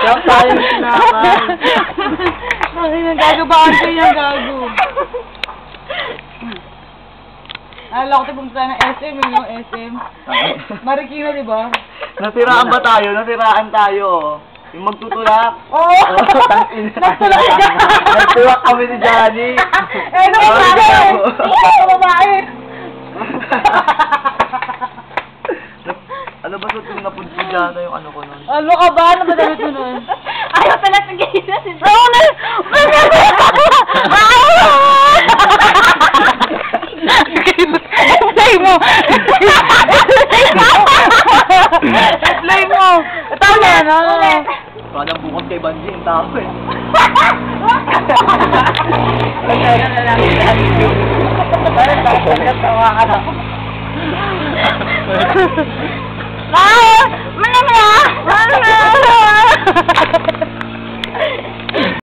Yung tayo sinakay. Gago ba ako yung gago? Alam ko ito pumunta ng SM, no? SM. Marikina, di ba? Nasiraan ba tayo? Nasiraan tayo. Yung magtutulak. Oo! Nagtulak ka! Nagtulak kami ni Johnny. Eh, ano ba babae? Ano babae? Ano ba sa tuwing napudpudyana yung ano ko nun? Ano ka ba? Ano ba damit mo nun? Ayaw pala sa gay na si Oo na! Play mo! Play mo! Ito na, no? Parang bukod kay Banji yung tao eh. Ah!